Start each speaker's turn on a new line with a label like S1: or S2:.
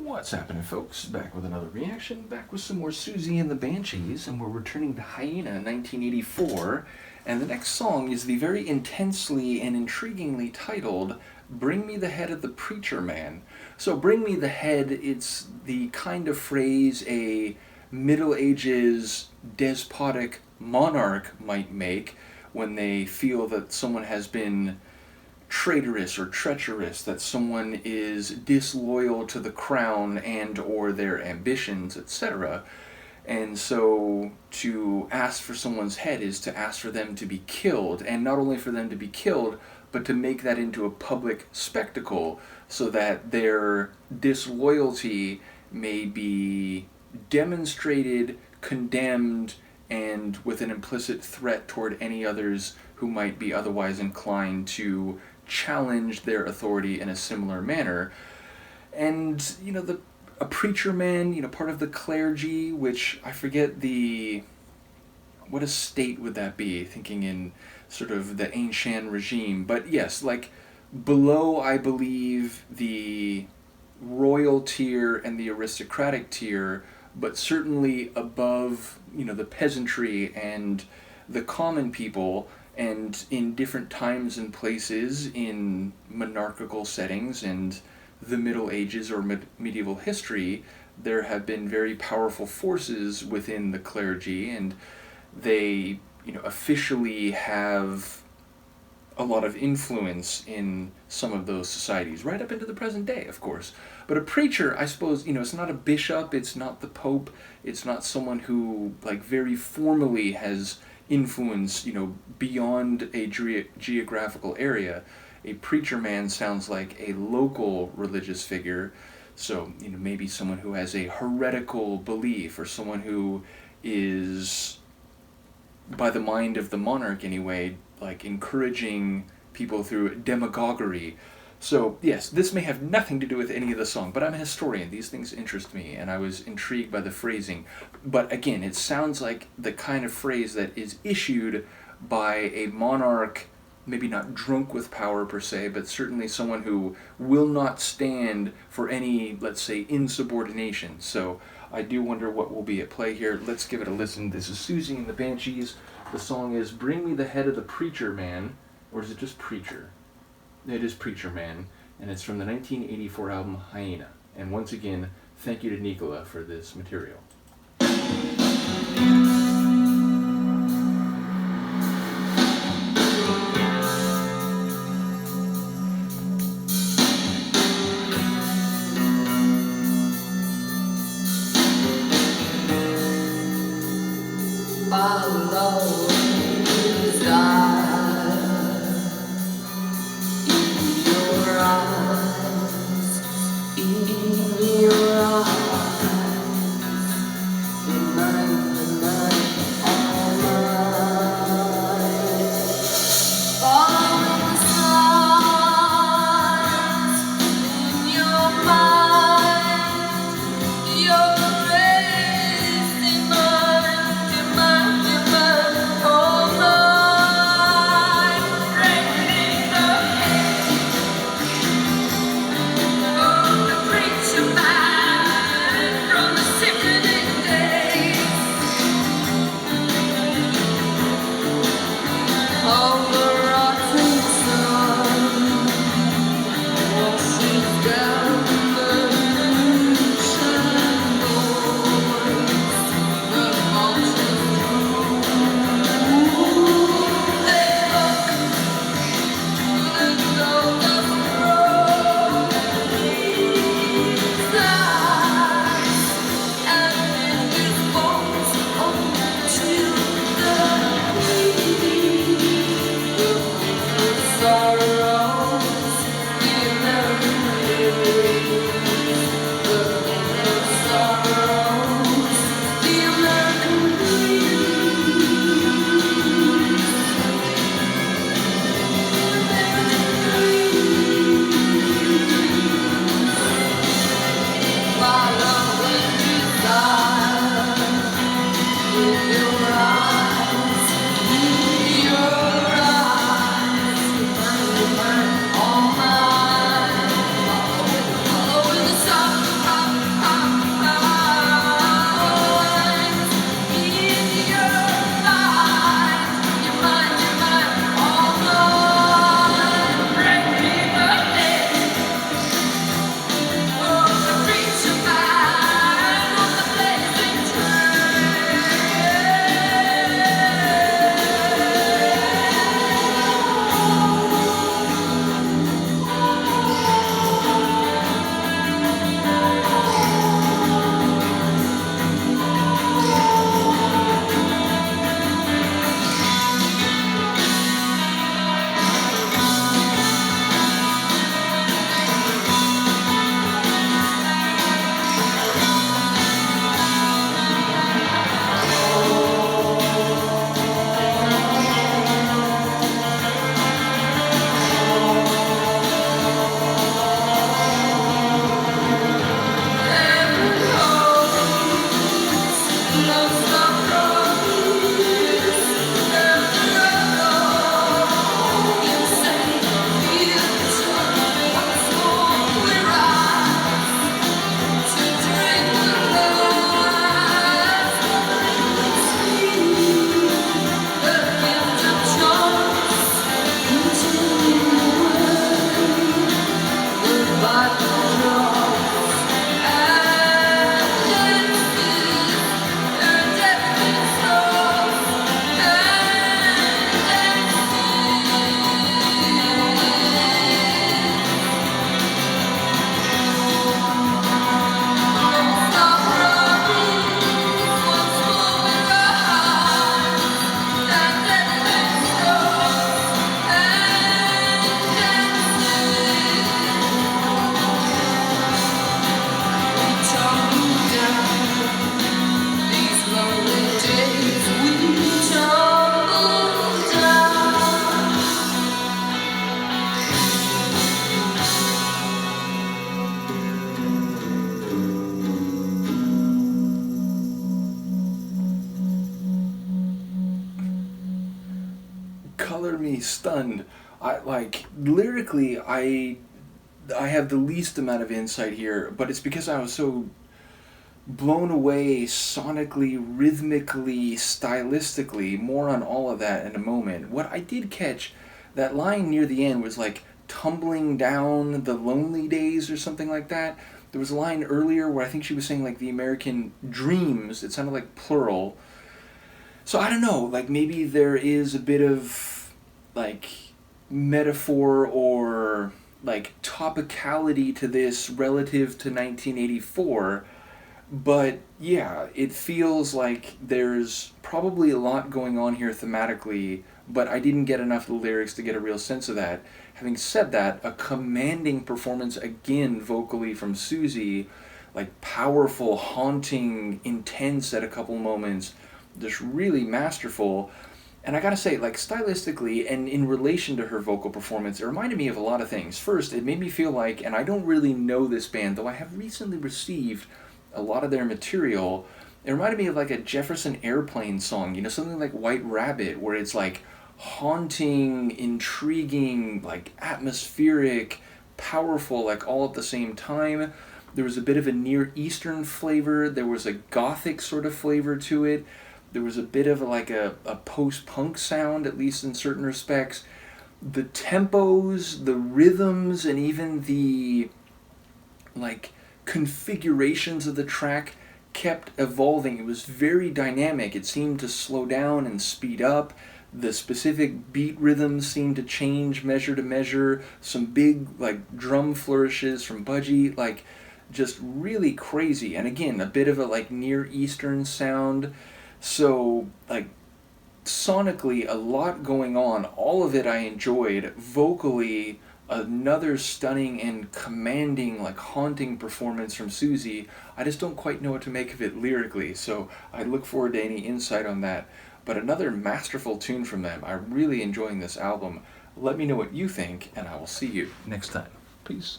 S1: What's happening, folks? Back with another reaction, back with some more Siouxsie and the Banshees, and we're returning to Hyaena 1984, and the next song is the very intensely and intriguingly titled Bring Me the Head of the Preacher Man. So bring me the head, it's the kind of phrase a Middle Ages despotic monarch might make when they feel that someone has been traitorous or treacherous, that someone is disloyal to the crown and or their ambitions, etc. And so to ask for someone's head is to ask for them to be killed, and not only for them to be killed, but to make that into a public spectacle so that their disloyalty may be demonstrated, condemned, and with an implicit threat toward any others who might be otherwise inclined to challenge their authority in a similar manner. And, a preacher man, part of the clergy, which I forget what estate would that be, thinking in sort of the ancient regime. But yes, like below, I believe, the royal tier and the aristocratic tier, but certainly above, the peasantry and the common people. And in different times and places in monarchical settings and the Middle Ages or medieval history, there have been very powerful forces within the clergy, and they, officially have a lot of influence in some of those societies, right up into the present day, of course. But a preacher, I suppose, it's not a bishop, it's not the Pope, it's not someone who, very formally has influence, beyond a geographical area. A preacher man sounds like a local religious figure, so, maybe someone who has a heretical belief, or someone who is, by the mind of the monarch anyway, encouraging people through demagoguery. So, yes, this may have nothing to do with any of the song, but I'm a historian. These things interest me, and I was intrigued by the phrasing. But again, it sounds like the kind of phrase that is issued by a monarch, maybe not drunk with power per se, but certainly someone who will not stand for any, let's say, insubordination. So I do wonder what will be at play here. Let's give it a listen. This is Siouxsie and the Banshees. The song is Bring Me the Head of the Preacher Man, or is it just Preacher? It is Preacher Man, and it's from the 1984 album Hyaena. And once again, thank you to Nikola for this material. stunned. Lyrically, I have the least amount of insight here, but it's because I was so blown away sonically, rhythmically, stylistically. More on all of that in a moment. What I did catch, that line near the end was like tumbling down the lonely days or something like that. There was a line earlier where I think she was saying like the American dreams. It sounded like plural. So I don't know, like maybe there is a bit of like metaphor or like topicality to this relative to 1984. But yeah, it feels like there's probably a lot going on here thematically, but I didn't get enough of the lyrics to get a real sense of that. Having said that, a commanding performance again vocally from Siouxsie, like powerful, haunting, intense at a couple moments, just really masterful. And I gotta say, like stylistically and in relation to her vocal performance, it reminded me of a lot of things. First, it made me feel like, and I don't really know this band, though I have recently received a lot of their material, it reminded me of like a Jefferson Airplane song, something like White Rabbit, where it's like haunting, intriguing, like atmospheric, powerful, like all at the same time. There was a bit of a Near Eastern flavor, there was a gothic sort of flavor to it, there was a bit of a post-punk sound, at least in certain respects. The tempos, the rhythms, and even the like configurations of the track kept evolving. It was very dynamic. It seemed to slow down and speed up. The specific beat rhythms seemed to change measure to measure. Some big like drum flourishes from Budgie, like just really crazy. And again, a bit of a like Near Eastern sound. So like sonically a lot going on. All of it I enjoyed. Vocally, another stunning and commanding, like haunting performance from Siouxsie. I just don't quite know what to make of it lyrically, so I look forward to any insight on that. But another masterful tune from them. I'm really enjoying this album. Let me know what you think, and I will see you next time. Peace.